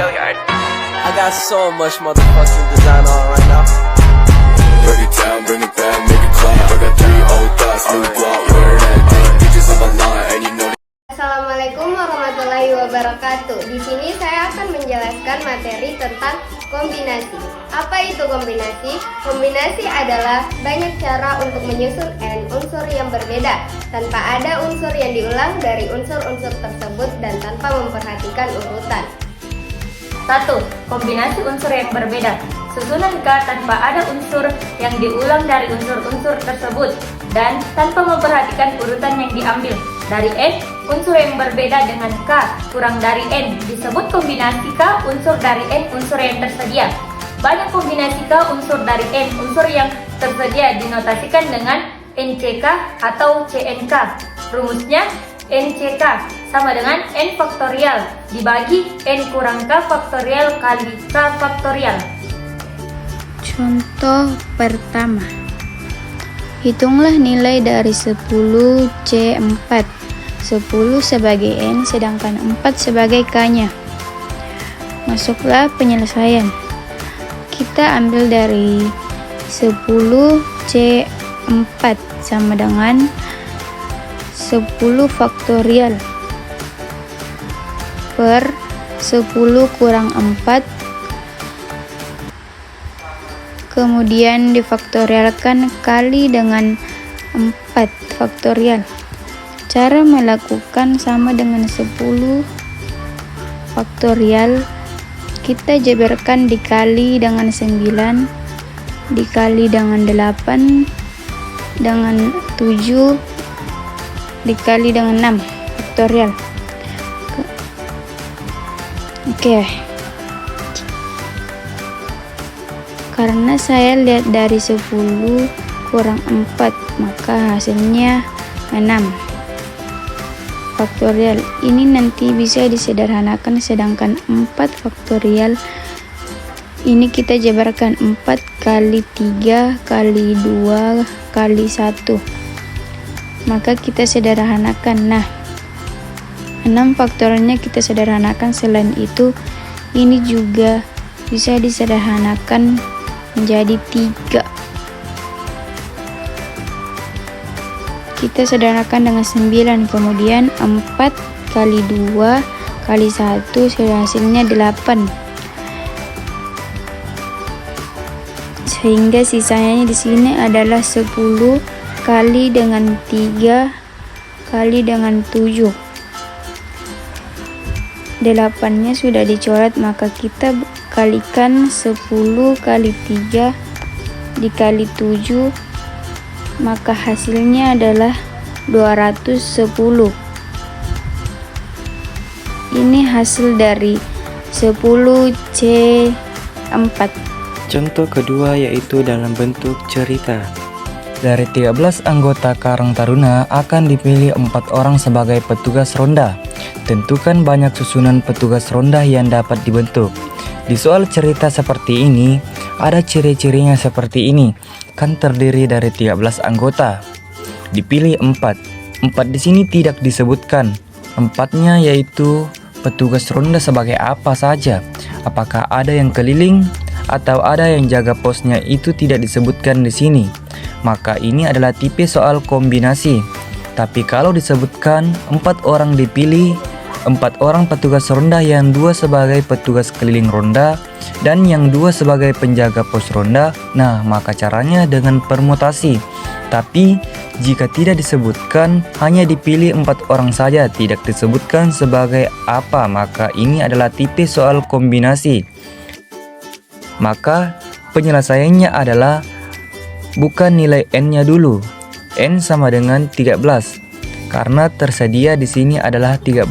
I got so much motherfucking design on right now. Bring it down, bring it back, make it clap. I got 3 old thoughts, new guap, wear that thing. Bitches on my line, and you know. Assalamualaikum warahmatullahi wabarakatuh. Di sini saya akan menjelaskan materi tentang kombinasi. Apa itu kombinasi? Kombinasi adalah banyak cara untuk menyusun n unsur yang berbeda tanpa ada unsur yang diulang dari unsur-unsur tersebut dan tanpa memperhatikan urutan. 1. Kombinasi unsur yang berbeda. Susunan K tanpa ada unsur yang diulang dari unsur-unsur tersebut dan tanpa memperhatikan urutan yang diambil. Dari N, unsur yang berbeda dengan K kurang dari N disebut kombinasi K unsur dari N unsur yang tersedia. Banyak kombinasi K unsur dari N unsur yang tersedia dinotasikan dengan NCK atau CNK. Rumusnya NCK sama dengan N faktorial dibagi N kurang K faktorial kali K faktorial. Contoh pertama, hitunglah nilai dari 10C4. 10 sebagai N sedangkan 4 sebagai K-nya. Masuklah penyelesaian. Kita ambil dari 10C4 sama dengan 10 faktorial per 10 kurang 4, kemudian difaktorialkan kali dengan 4 faktorial. Cara melakukan sama dengan 10 faktorial, kita jabarkan dikali dengan 9, dikali dengan 8, dengan 7, dikali dengan 6 faktorial. Oke. Karena saya lihat dari 10 kurang 4, maka hasilnya 6 faktorial. Ini nanti bisa disederhanakan, sedangkan 4 faktorial ini kita jabarkan 4 kali 3 kali 2 kali 1, maka kita sederhanakan. Nah, 6 faktorialnya kita sederhanakan. Selain itu, ini juga bisa disederhanakan menjadi 3. Kita sederhanakan dengan 9, kemudian 4 kali 2 kali 1 hasilnya 8. Sehingga sisanya di sini adalah 10 kali dengan 3 kali dengan 7. 8-nya sudah dicoret, maka kita kalikan 10 kali 3 dikali 7, maka hasilnya adalah 210. Ini hasil dari 10C4. Contoh kedua yaitu dalam bentuk cerita. Dari 13 anggota Karang Taruna akan dipilih 4 orang sebagai petugas ronda. Tentukan banyak susunan petugas ronda yang dapat dibentuk. Di soal cerita seperti ini, ada ciri-cirinya seperti ini. Kan terdiri dari 13 anggota. Dipilih 4. 4 di sini tidak disebutkan. 4-nya yaitu petugas ronda sebagai apa saja. Apakah ada yang keliling atau ada yang jaga posnya, itu tidak disebutkan di sini. Maka ini adalah tipe soal kombinasi. Tapi kalau disebutkan 4 orang dipilih, 4 orang petugas ronda yang 2 sebagai petugas keliling ronda dan yang 2 sebagai penjaga pos ronda, nah maka caranya dengan permutasi. Tapi jika tidak disebutkan, hanya dipilih 4 orang saja, tidak disebutkan sebagai apa, maka ini adalah tipe soal kombinasi. Maka penyelesaiannya adalah bukan nilai n-nya dulu. N sama dengan 13 karena tersedia di sini adalah 13.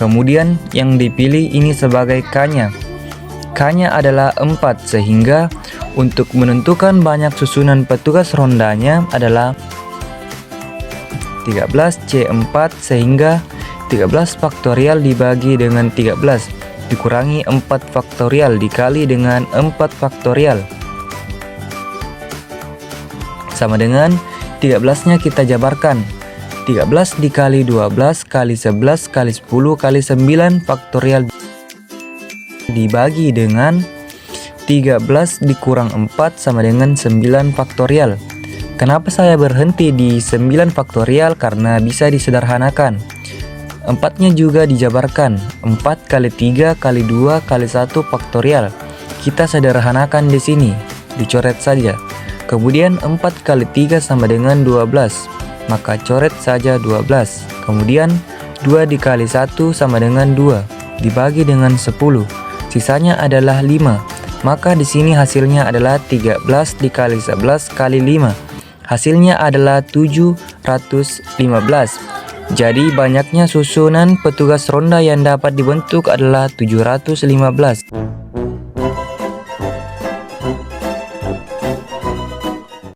Kemudian yang dipilih ini sebagai K-nya. K-nya adalah 4, sehingga untuk menentukan banyak susunan petugas rondanya adalah 13C4, sehingga 13 faktorial dibagi dengan 13 dikurangi 4 faktorial dikali dengan 4 faktorial sama dengan 13-nya kita jabarkan. 13 dikali 12 kali 11 kali 10 kali 9 faktorial dibagi dengan 13 dikurang 4 sama dengan 9 faktorial. Kenapa saya berhenti di 9 faktorial? Karena bisa disederhanakan. 4-nya juga dijabarkan. 4 kali 3 kali 2 kali 1 faktorial. Kita sederhanakan di sini. Dicoret saja. Kemudian 4 kali 3 sama dengan 12. Maka coret saja 12. Kemudian 2 dikali 1 sama dengan 2. Dibagi dengan 10. Sisanya adalah 5. Maka di sini hasilnya adalah 13 dikali 11 kali 5. Hasilnya adalah 715. Jadi banyaknya susunan petugas ronda yang dapat dibentuk adalah 715.